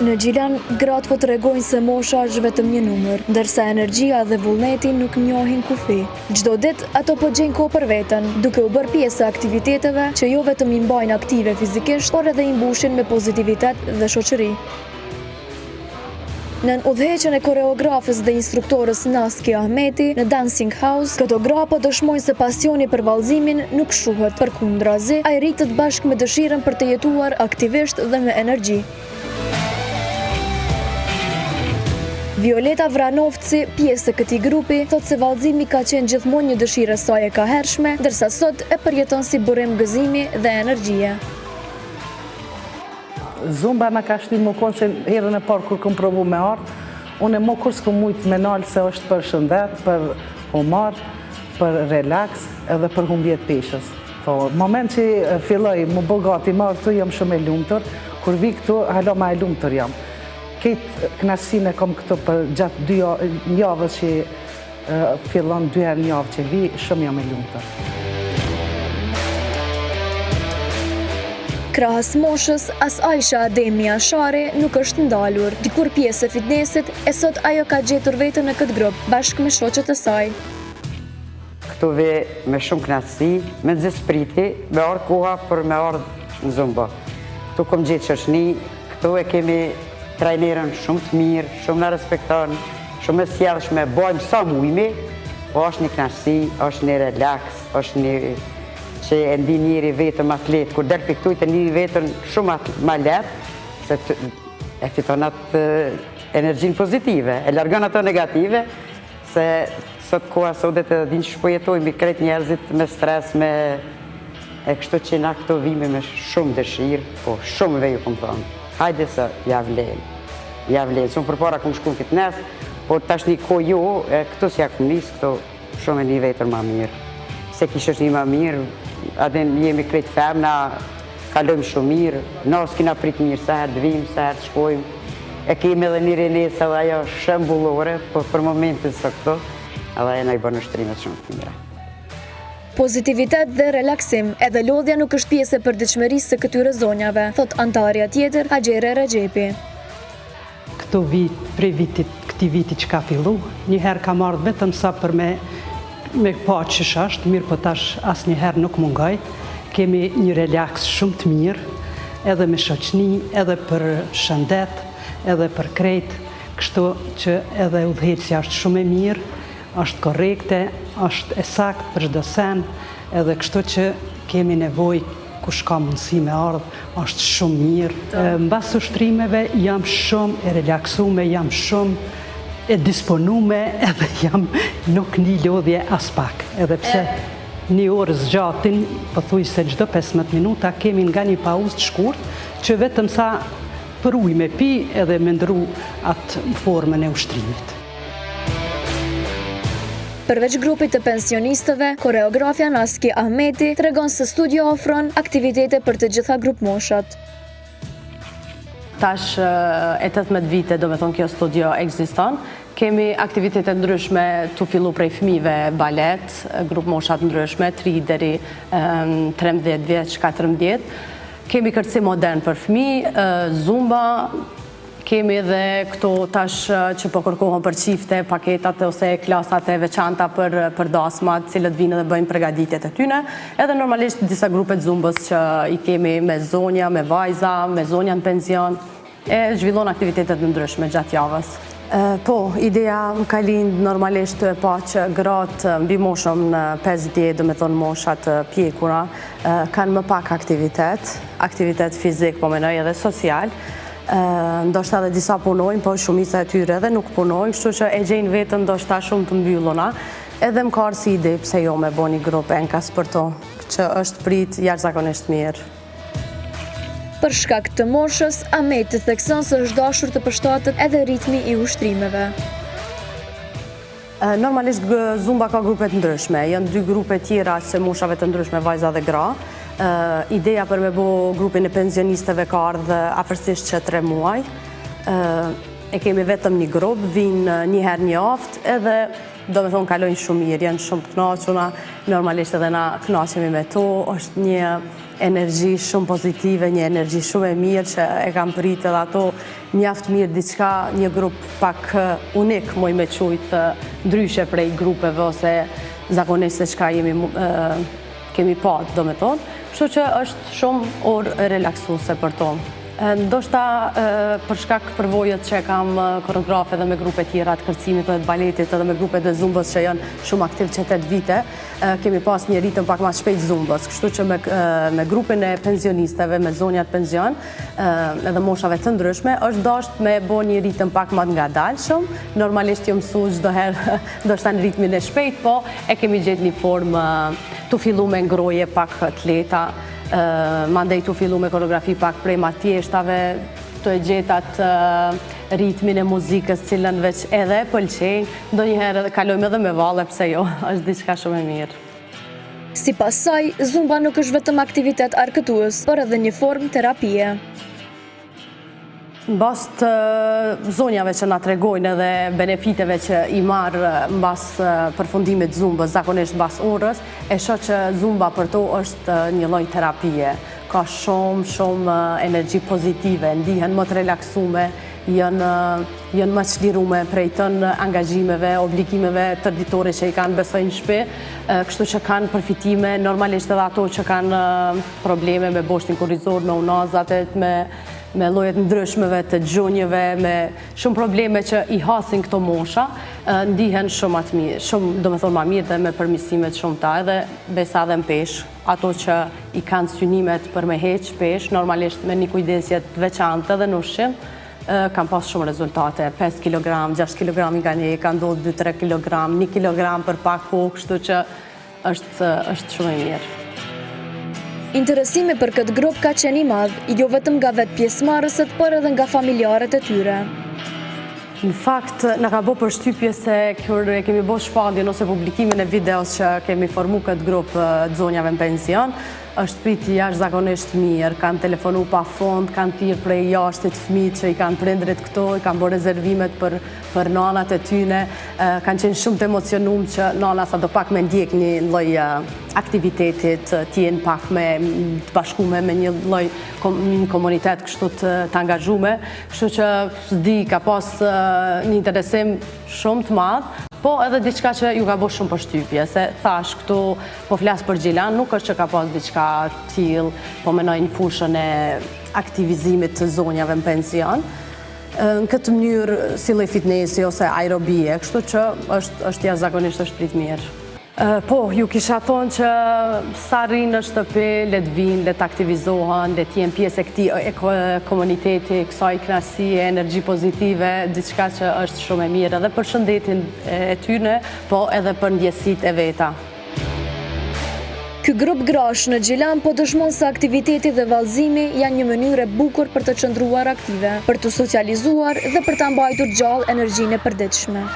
Në Gjilan, gratë po tregojnë se mosha është vetëm një numër, ndërsa energjia dhe vullneti nuk njohin kufi. Çdo ditë ato po gjejnë kohë për veten, duke u bërë pjesë e aktiviteteve që jo vetëm i mbajnë aktive fizikisht, por edhe i mbushin me pozitivitet dhe shoqëri. Në udhëheqjen e koreografës dhe instruktorës Naski Ahmeti në Dancing House, këto gra po dëshmojnë se pasioni për vallëzimin nuk shuhet, përkundrazi, ai rritet bashkë me dëshirën për të jetuar aktivisht dhe me energji. Violeta Vranovci, pjesë e këtij grupi, thotë se vallëzimi ka qenë gjithmonë një dëshirë e saj e kahershme, ndërsa sot e përjeton si burim gëzimi dhe energjie. Zumba në ka shti më konë që herën e parë kur kom provu me ardhë, unë e më kur s'kom mujtë me nalë se është për shëndet, për humor, për relax edhe për humbjet peshës. Moment që filloj më bogati më ardhë, jam shumë e lumëtër, kur vi këtu, halo ma e lumëtër jam. Këtë knasin e kom këtu për gjatë 2 javës që fillon 2 herë një javë që vi, shumë jam e lumëtër. Krahas moshës, as Aisha Ademi Ashari nuk është ndalur. Dikur pjesë e fitnessit, e sot ajo ka gjetur vetën në këtë grup, bashkë me shoqet e saj. Këtu ve me shumë knatësi, me zespriti, me ardhë koha për me ardhë në Zumba. Këtu kom gjetë shoqni, këtu e kemi trajnerën shumë të mirë, shumë në respekton, shumë e sjellshme, bojmë sa mujmi, po është një knatësi, është një relax, është një që e ndi njëri vetëm atlet, kur del për këtu i të njëri vetëm shumë ma letë, se e fiton atë energjin pozitive, e largon ato negative, se sot koha sotet edhe din që shpojetojmë i kretë njerëzit me stres, me e kështu që na këto vime me shumë dëshirë, po shumë veju këmë thonë. Hajde se javlen, se unë për para këmë shku në fitness, por tash një kohë jo, këtu s'ja këmë nisë, këtu shumë e një vetër ma mirë. Se kishë është një ma mirë, adin jemi krejt femna, kalojmë shumë mirë, nësë kina prit mirë, sa herë dvim, sa herë të shkojmë. E kemi edhe një Renesa dhe ajo shembullore, por për momentin së këto, edhe e na i bërë në shtrimet shumë të mira. Pozitivitet dhe relaksim, edhe lodhja nuk është pjesë e përditshmërisë së këtyre zonjave, thot antarja tjetër, Hajere Regjepi. Këto vit, prej këtij viti që ka fillu, njëherë kam ardhur vetëm sa për me pa që është, mirë po tash asë njëherë nuk mungaj. Kemi një relax shumë të mirë, edhe me shoqni, edhe për shëndet, edhe për krejt, kështu që edhe udhëheqja është shumë e mirë, është korekte, është e saktë për çdo sen, edhe kështu që kemi nevojë kush ka mundësi me ardhë, është shumë mirë. Mbas ushtrimeve jam shumë e relaksume, jam shumë e disponume edhe jam nuk një lodhje as pak. Edhe pse një orë zgjatin, pëthuj se çdo 15 minuta kemi nga një pauzë të shkurt, që vetëm sa për ujë me pi edhe me ndru atë formën e ushtrimit. Përveç grupit të pensionistëve, koreografja Naski Ahmeti tregon se studio ofron aktivitete për të gjitha grup moshat. Tash e 18 vite, do me thonë kjo studio ekziston. Kemi aktivitete ndryshme të fillu prej fëmijëve, balet, grup moshat ndryshme, 3 deri 13 vjeç, 14. Kemi kërcim modern për fëmijë, zumba, kemi edhe këto tash që po kërkohen për çifte, paketat ose klasat e veçanta për dasmat, cilët vinë dhe bëjnë përgatitjet e tyne. Edhe normalisht disa grupe të zumbës që i kemi me zonja, me vajza, me zonja në pension, e zhvillon aktivitetet ndryshme gjatë javës. Po, ideja më ka lindë normalisht të e pa që gratë mbi moshëm në 50, do me thonë moshat pjekura, kanë më pak aktivitet fizik, po menoj edhe social. Ndoshta edhe disa punojnë, po shumica e tyre edhe nuk punojnë, kështu që e gjejnë vetën ndoshta shumë të mbylluna, edhe më karë si ide pse jo me bo një grup enkas për to, që është prit jashtëzakonisht mirë. Për shkak të moshës, Ahmeti thekson se është dashur të përshtatet edhe ritmi i ushtrimeve. Normalisht zumba ka grupet ndryshme, janë 2 grupe tjera që moshave të ndryshme, vajza dhe gra. Ideja për me bo grupin e pensionistëve ka ardhë afërsisht që 3 muaj. E kemi vetëm një grup, vinë një herë një javë, edhe do me thonë kalojnë shumë mirë, janë shumë të knaquna, normalisht edhe na knaqemi me to, është një energji shumë pozitive, një energji shumë e mirë që e kam pritë edhe ato mjaft mirë diçka, një grup pak unik, moj me qujtë ndryshe prej grupeve ose zakonisht se çka kemi patë, do me thonë, kështu që është shumë orë relaksuese për to. Ndoshta për shkak përvojët që kam koreografe dhe me grupe tjera të kërcimit dhe të baletit edhe me grupe të zumbës që janë shumë aktiv që 8 vite, kemi pas një ritëm pak ma shpejt zumbës, kështu që me grupin e pensionisteve, me zonjat pension edhe moshave të ndryshme, është dasht me bo një ritëm pak ma nga dalshëm, normalisht jo mësu çdo herë ndoshta në ritmin e shpejt, po e kemi gjetë një formë të fillu me ngroje pak të leta, mandej të fillu me koreografi pak prej ma tjeshtave, të e gjetat ritmin e muzikës cilën veç edhe pëlqenj, do njëherë edhe kalojmë edhe me valle, pse jo, është diçka shumë e mirë. Sipas saj, zumba nuk është vetëm aktivitet arkëtues, por edhe një formë terapie. Në bas të zonjave që na tregojnë edhe benefiteve që i marë në bas përfundimit zumbës, zakonisht në bas orës, e shoh që zumba për to është një lloj terapie. Ka shumë energji pozitive, ndihen më të relaksume, janë më të çlirume prej tën angazhimeve, obligimeve tërditore që i kanë besoj në shtëpi, kështu që kanë përfitime, normalisht edhe ato që kanë probleme me boshtin kurrizor, me unazatet, me llojet ndryshmeve të gjunjëve, me shumë probleme që i hasin këto mosha, ndihen shumë atë mirë, shumë do me thonë ma mirë dhe me përmirësimet shumë ta, edhe besa dhe në peshë, ato që i kanë synimet për me heqë peshë, normalisht me një kujdesjet veçantë dhe në ushqim, kam pas shumë rezultate, 5 kg, 6 kg nga një, ka ndodhë 2-3 kg, 1 kg për pak kohë, kështu që është shumë e mirë. Interesimi për këtë grup ka qenë i madh, jo vetëm nga vetë pjesëmarrësit, por edhe nga familjarët e tyre. Në fakt, në ka bo përshtypje se kur kemi bo shpalljen ose publikimin e videos që kemi formu këtë grup të zonjave në pension, është priti jashtëzakonisht mirë, kanë telefonu pa fond, kanë thirrë prej jashtit fëmijët që i kanë prindrit këto, i kanë bërë rezervimet për nanat e tyne, kanë qenë shumë të emocionuar që nana sa do pak me ndjek një lloj aktivitetit, t'jenë pak të bashkume me një lloj komunitet kështu të angazhume, kështu që s'di ka pas një interesim shumë të madh, po edhe diçka që ju ka bo shumë përshtypje, se thash këtu po flas për Gjilan, nuk është që ka pas diçka tillë, po menoj në fushën e aktivizimit të zonjave në pension, në këtë mënyrë si lloj fitnesi ose aerobie, kështu që është jashtëzakonisht është prit mirë. Po, ju kisha thonë që sa rinë në shtëpi, le të vinë, le të aktivizohen, le të jenë pjesë e këtij komuniteti, kësaj kënaqësie, energji pozitive, diçka që është shumë e mirë edhe për shëndetin e tyre, po edhe për ndjesitë e veta. Ky grup grash në Gjilan po dëshmon se aktiviteti dhe vallëzimi janë një mënyrë e bukur për të qëndruar aktive, për të socializuar dhe për ta mbajtur gjallë energjinë e përditshme.